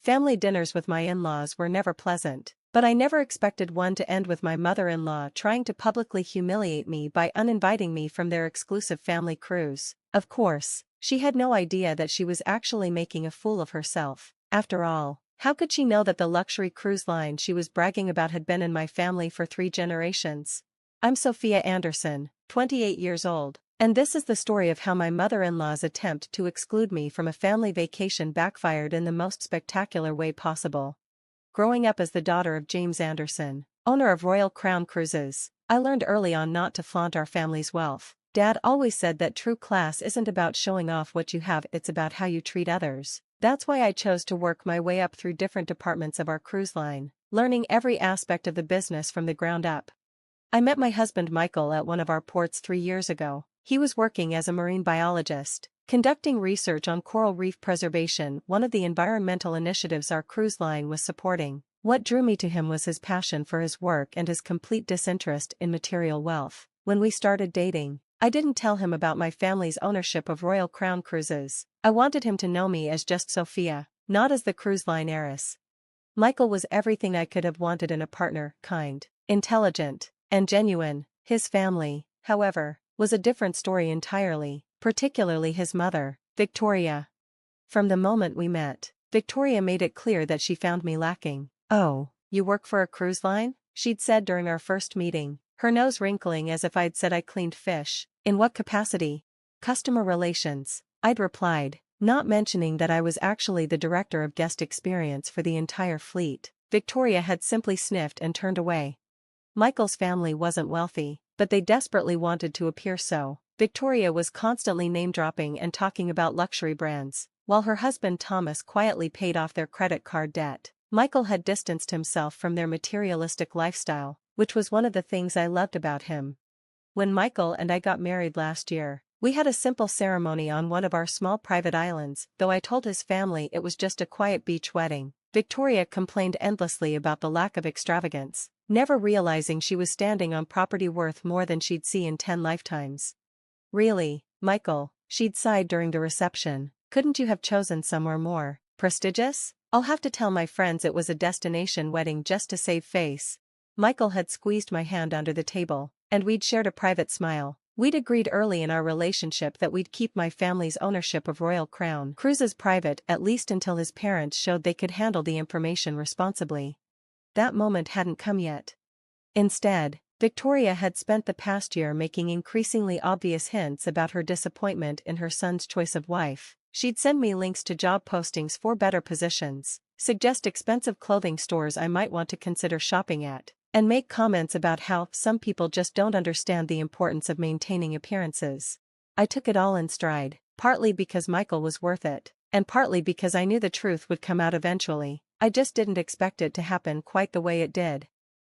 Family dinners with my in-laws were never pleasant, but I never expected one to end with my mother-in-law trying to publicly humiliate me by uninviting me from their exclusive family cruise. Of course, she had no idea that she was actually making a fool of herself. After all, how could she know that the luxury cruise line she was bragging about had been in my family for 3 generations? I'm Sophia Anderson, 28 years old, and this is the story of how my mother-in-law's attempt to exclude me from a family vacation backfired in the most spectacular way possible. Growing up as the daughter of James Anderson, owner of Royal Crown Cruises, I learned early on not to flaunt our family's wealth. Dad always said that true class isn't about showing off what you have, it's about how you treat others. That's why I chose to work my way up through different departments of our cruise line, learning every aspect of the business from the ground up. I met my husband Michael at one of our ports 3 years ago. He was working as a marine biologist, conducting research on coral reef preservation, one of the environmental initiatives our cruise line was supporting. What drew me to him was his passion for his work and his complete disinterest in material wealth. When we started dating, I didn't tell him about my family's ownership of Royal Crown Cruises. I wanted him to know me as just Sophia, not as the cruise line heiress. Michael was everything I could have wanted in a partner: kind, intelligent, and genuine. His family, however, was a different story entirely, particularly his mother, Victoria. From the moment we met, Victoria made it clear that she found me lacking. "Oh, you work for a cruise line?" she'd said during our first meeting, her nose wrinkling as if I'd said I cleaned fish. "In what capacity?" "Customer relations," I'd replied, not mentioning that I was actually the director of guest experience for the entire fleet. Victoria had simply sniffed and turned away. Michael's family wasn't wealthy, but they desperately wanted to appear so. Victoria was constantly name-dropping and talking about luxury brands, while her husband Thomas quietly paid off their credit card debt. Michael had distanced himself from their materialistic lifestyle, which was one of the things I loved about him. When Michael and I got married last year, we had a simple ceremony on one of our small private islands, though I told his family it was just a quiet beach wedding. Victoria complained endlessly about the lack of extravagance, never realizing she was standing on property worth more than she'd see in 10 lifetimes. "Really, Michael," she'd sighed during the reception, "couldn't you have chosen somewhere more prestigious? I'll have to tell my friends it was a destination wedding just to save face." Michael had squeezed my hand under the table, and we'd shared a private smile. We'd agreed early in our relationship that we'd keep my family's ownership of Royal Crown Cruises private, at least until his parents showed they could handle the information responsibly. That moment hadn't come yet. Instead, Victoria had spent the past year making increasingly obvious hints about her disappointment in her son's choice of wife. She'd send me links to job postings for better positions, suggest expensive clothing stores I might want to consider shopping at, and make comments about how some people just don't understand the importance of maintaining appearances. I took it all in stride, partly because Michael was worth it, and partly because I knew the truth would come out eventually. I just didn't expect it to happen quite the way it did.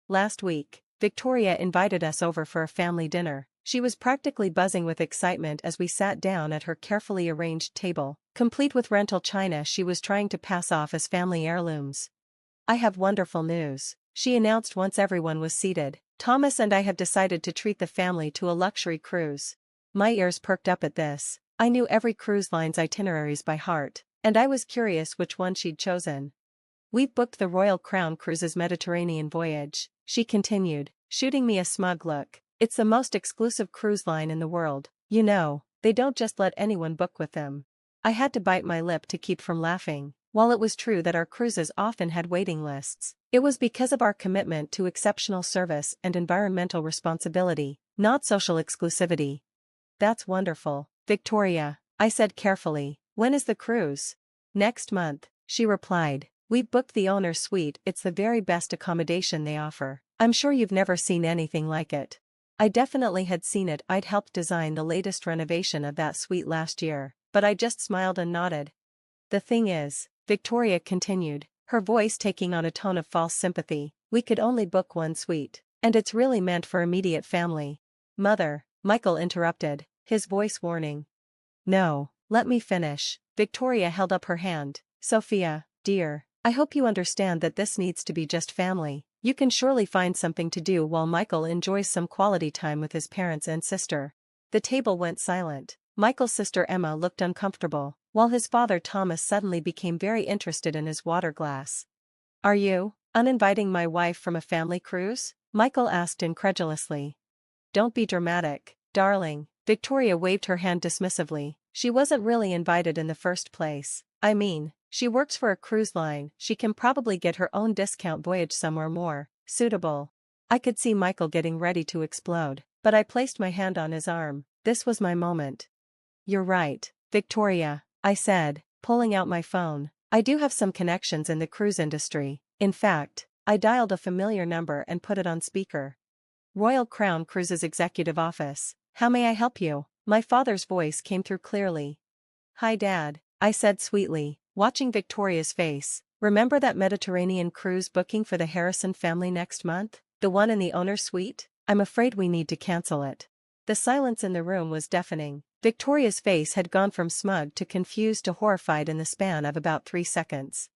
Last week, Victoria invited us over for a family dinner. She was practically buzzing with excitement as we sat down at her carefully arranged table, complete with rental china she was trying to pass off as family heirlooms. "I have wonderful news," she announced once everyone was seated. "Thomas and I have decided to treat the family to a luxury cruise." My ears perked up at this. I knew every cruise line's itineraries by heart, and I was curious which one she'd chosen. "We've booked the Royal Crown Cruises Mediterranean voyage," she continued, shooting me a smug look. "It's the most exclusive cruise line in the world. You know, they don't just let anyone book with them." I had to bite my lip to keep from laughing. While it was true that our cruises often had waiting lists, it was because of our commitment to exceptional service and environmental responsibility, not social exclusivity. "That's wonderful, Victoria," I said carefully. "When is the cruise?" "Next month," she replied. "We've booked the owner's suite. It's the very best accommodation they offer. I'm sure you've never seen anything like it." I definitely had seen it. I'd helped design the latest renovation of that suite last year, but I just smiled and nodded. "The thing is," Victoria continued, her voice taking on a tone of false sympathy, "we could only book one suite, and it's really meant for immediate family." "Mother," Michael interrupted, his voice warning. "No, let me finish." Victoria held up her hand. "Sophia, dear, I hope you understand that this needs to be just family. You can surely find something to do while Michael enjoys some quality time with his parents and sister." The table went silent. Michael's sister Emma looked uncomfortable. while his father Thomas suddenly became very interested in his water glass. "Are you uninviting my wife from a family cruise?" Michael asked incredulously. "Don't be dramatic, darling." Victoria waved her hand dismissively. "She wasn't really invited in the first place. I mean, she works for a cruise line, she can probably get her own discount voyage somewhere more suitable." I could see Michael getting ready to explode, but I placed my hand on his arm. This was my moment. "You're right, Victoria," I said, pulling out my phone. "I do have some connections in the cruise industry." In fact, I dialed a familiar number and put it on speaker. "Royal Crown Cruises Executive Office. How may I help you?" My father's voice came through clearly. "Hi Dad," I said sweetly, watching Victoria's face. "Remember that Mediterranean cruise booking for the Harrison family next month? The one in the owner's suite? I'm afraid we need to cancel it." The silence in the room was deafening. Victoria's face had gone from smug to confused to horrified in the span of about 3 seconds.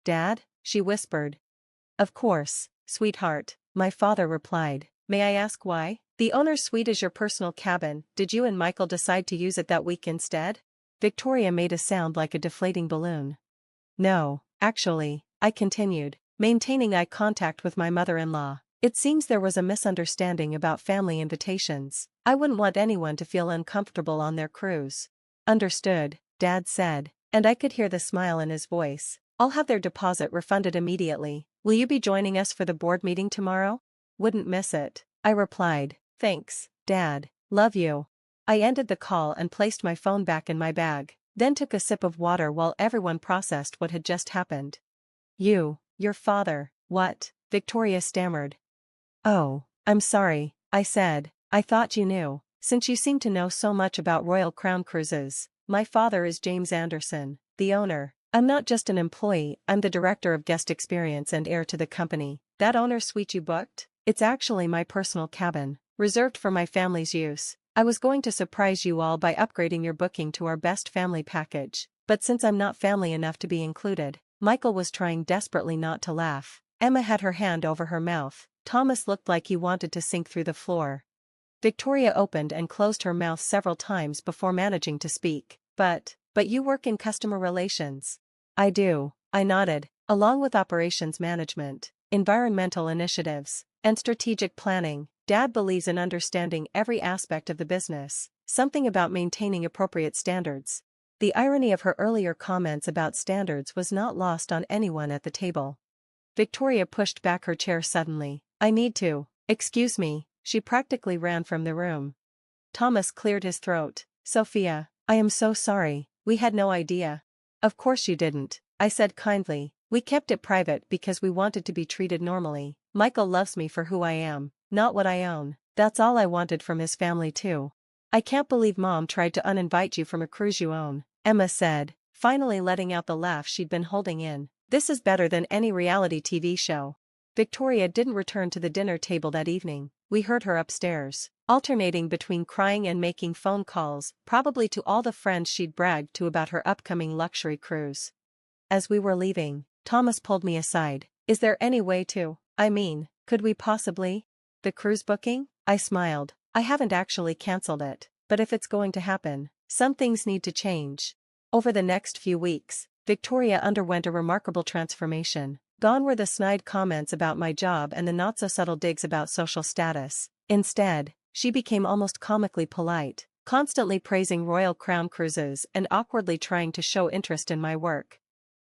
"Dad?" she whispered. "Of course, sweetheart," my father replied. "May I ask why?" "The owner's suite is your personal cabin. Did you and Michael decide to use it that week instead?" Victoria made a sound like a deflating balloon. "No, actually," I continued, maintaining eye contact with my mother-in-law. "It seems there was a misunderstanding about family invitations. I wouldn't want anyone to feel uncomfortable on their cruise." "Understood," Dad said, and I could hear the smile in his voice. "I'll have their deposit refunded immediately. Will you be joining us for the board meeting tomorrow?" "Wouldn't miss it," I replied. "Thanks, Dad. Love you." I ended the call and placed my phone back in my bag, then took a sip of water while everyone processed what had just happened. Your father, what?" Victoria stammered. "Oh, I'm sorry," I said. "I thought you knew, since you seem to know so much about Royal Crown Cruises. My father is James Anderson, the owner. I'm not just an employee, I'm the director of guest experience and heir to the company. That owner's suite you booked? It's actually my personal cabin, reserved for my family's use. I was going to surprise you all by upgrading your booking to our best family package, but since I'm not family enough to be included." Michael was trying desperately not to laugh. Emma had her hand over her mouth. Thomas looked like he wanted to sink through the floor. Victoria opened and closed her mouth several times before managing to speak. But you work in customer relations." "I do," I nodded, "along with operations management, environmental initiatives, and strategic planning." Dad believes in understanding every aspect of the business, something about maintaining appropriate standards. The irony of her earlier comments about standards was not lost on anyone at the table. Victoria pushed back her chair suddenly. "I need to. Excuse me." She practically ran from the room. Thomas cleared his throat. "Sophia, I am so sorry, we had no idea." "Of course you didn't," I said kindly. "We kept it private because we wanted to be treated normally. Michael loves me for who I am, not what I own. That's all I wanted from his family too." "I can't believe Mom tried to uninvite you from a cruise you own," Emma said, finally letting out the laugh she'd been holding in. "This is better than any reality TV show." Victoria didn't return to the dinner table that evening. We heard her upstairs, alternating between crying and making phone calls, probably to all the friends she'd bragged to about her upcoming luxury cruise. As we were leaving, Thomas pulled me aside. "Is there any way to, could we possibly?" "The cruise booking?" I smiled. "I haven't actually cancelled it, but if it's going to happen, some things need to change." Over the next few weeks, Victoria underwent a remarkable transformation. Gone were the snide comments about my job and the not-so-subtle digs about social status. Instead, she became almost comically polite, constantly praising Royal Crown Cruises and awkwardly trying to show interest in my work.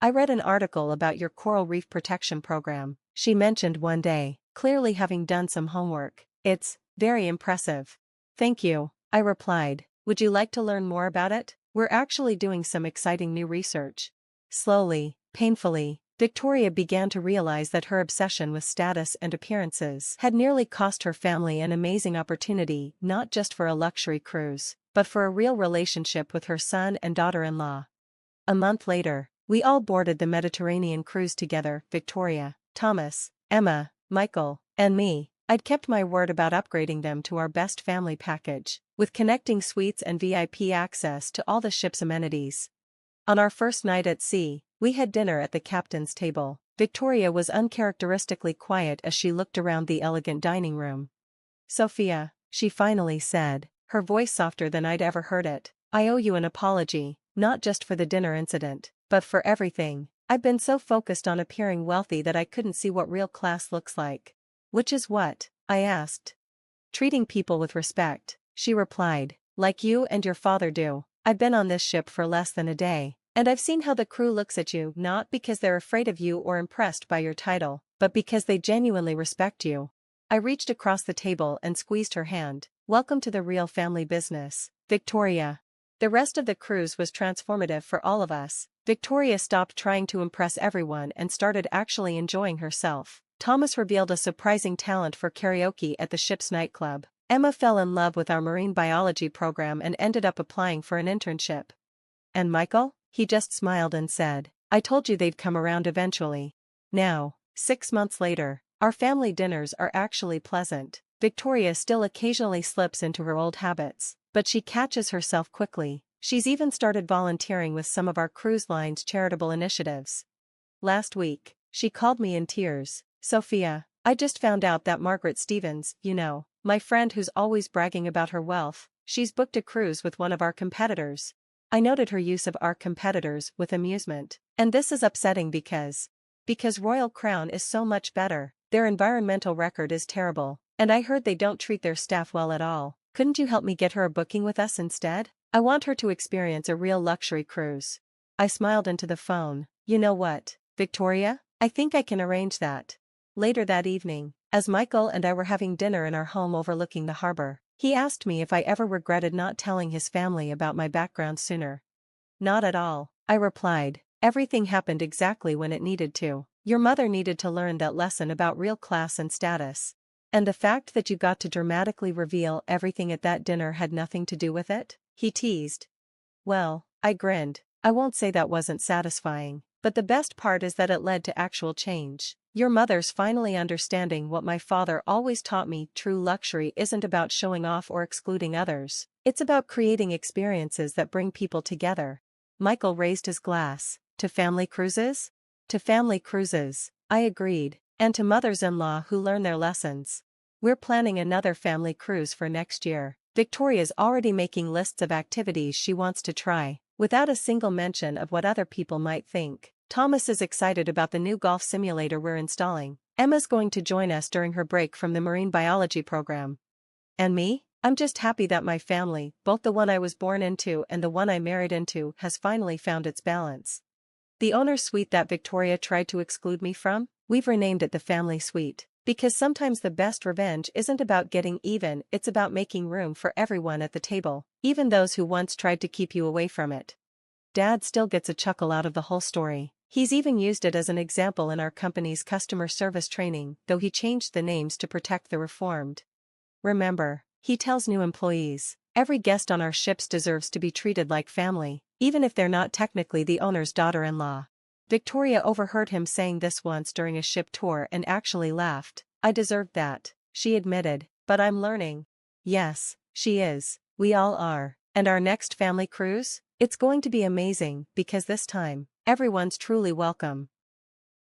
"I read an article about your coral reef protection program," she mentioned one day, clearly having done some homework. "It's very impressive." "Thank you," I replied. "Would you like to learn more about it? We're actually doing some exciting new research." Slowly, painfully, Victoria began to realize that her obsession with status and appearances had nearly cost her family an amazing opportunity not just for a luxury cruise, but for a real relationship with her son and daughter-in-law. A month later, we all boarded the Mediterranean cruise together, Victoria, Thomas, Emma, Michael, and me. I'd kept my word about upgrading them to our best family package, with connecting suites and VIP access to all the ship's amenities. On our first night at sea, we had dinner at the captain's table. Victoria was uncharacteristically quiet as she looked around the elegant dining room. "Sophia," she finally said, her voice softer than I'd ever heard it, "I owe you an apology. Not just for the dinner incident, but for everything. I've been so focused on appearing wealthy that I couldn't see what real class looks like. Which is what? I asked. Treating people with respect, she replied, like you and your father do. I've been on this ship for less than a day, and I've seen how the crew looks at you not because they're afraid of you or impressed by your title, but because they genuinely respect you. I reached across the table and squeezed her hand. Welcome to the real family business, Victoria. The rest of the cruise was transformative for all of us. Victoria stopped trying to impress everyone and started actually enjoying herself. Thomas revealed a surprising talent for karaoke at the ship's nightclub. Emma fell in love with our marine biology program and ended up applying for an internship. And Michael? He just smiled and said, I told you they'd come around eventually. Now, 6 months later, our family dinners are actually pleasant. Victoria still occasionally slips into her old habits, but she catches herself quickly. She's even started volunteering with some of our cruise line's charitable initiatives. Last week, she called me in tears. Sophia, I just found out that Margaret Stevens, my friend who's always bragging about her wealth, she's booked a cruise with one of our competitors. I noted her use of our competitors with amusement. And this is upsetting because Royal Crown is so much better, their environmental record is terrible, and I heard they don't treat their staff well at all. Couldn't you help me get her a booking with us instead? I want her to experience a real luxury cruise. I smiled into the phone. You know what, Victoria? I think I can arrange that. Later that evening, as Michael and I were having dinner in our home overlooking the harbor, he asked me if I ever regretted not telling his family about my background sooner. Not at all, I replied. Everything happened exactly when it needed to. Your mother needed to learn that lesson about real class and status. And the fact that you got to dramatically reveal everything at that dinner had nothing to do with it? He teased. Well, I grinned. I won't say that wasn't satisfying, but the best part is that it led to actual change. Your mother's finally understanding what my father always taught me: true luxury isn't about showing off or excluding others. It's about creating experiences that bring people together. Michael raised his glass. To family cruises? To family cruises, I agreed, and to mothers-in-law who learn their lessons. We're planning another family cruise for next year. Victoria's already making lists of activities she wants to try, without a single mention of what other people might think. Thomas is excited about the new golf simulator we're installing. Emma's going to join us during her break from the marine biology program. And me? I'm just happy that my family, both the one I was born into and the one I married into, has finally found its balance. The owner's suite that Victoria tried to exclude me from? We've renamed it the family suite. Because sometimes the best revenge isn't about getting even, it's about making room for everyone at the table, even those who once tried to keep you away from it. Dad still gets a chuckle out of the whole story. He's even used it as an example in our company's customer service training, though he changed the names to protect the reformed. Remember, he tells new employees, every guest on our ships deserves to be treated like family, even if they're not technically the owner's daughter-in-law. Victoria overheard him saying this once during a ship tour and actually laughed. I deserved that, she admitted, but I'm learning. Yes, she is. We all are. And our next family cruise? It's going to be amazing, because this time, everyone's truly welcome.